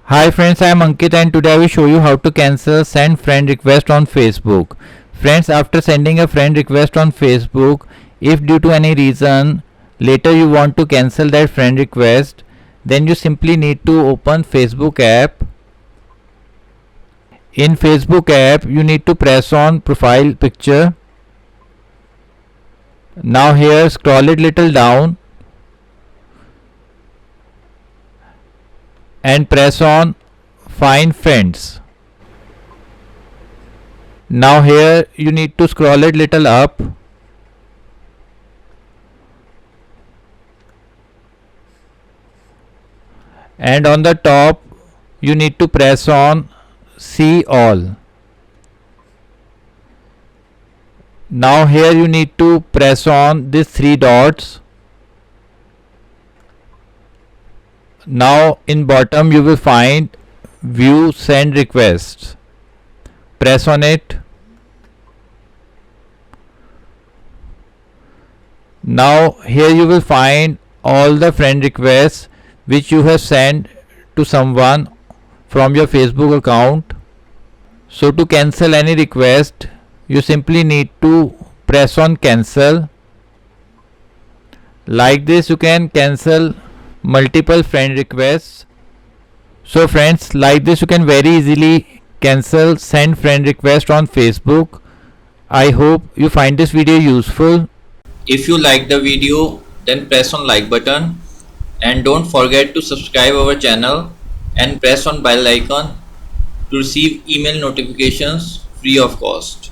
Hi friends, I am Ankit and today I will show you how to cancel send friend request on Facebook. Friends, after sending a friend request on Facebook, if due to any reason later you want to cancel that friend request, then you simply need to open Facebook app. In Facebook app, you need to press on profile picture. Now here scroll it little down and press on find friends. Now here you need to scroll it little up and on the top you need to press on see all. Now here you need to press on these three dots. Now in bottom you will find view send requests. Press on it. Now here you will find all the friend requests which you have sent to someone from your Facebook account. So to cancel any request, you simply need to press on cancel. Like this you can cancel multiple friend requests. So friends, like this you can very easily cancel send friend request on Facebook. I hope you find this video useful. If you like the video, then press on like button and don't forget to subscribe our channel and press on bell icon to receive email notifications free of cost.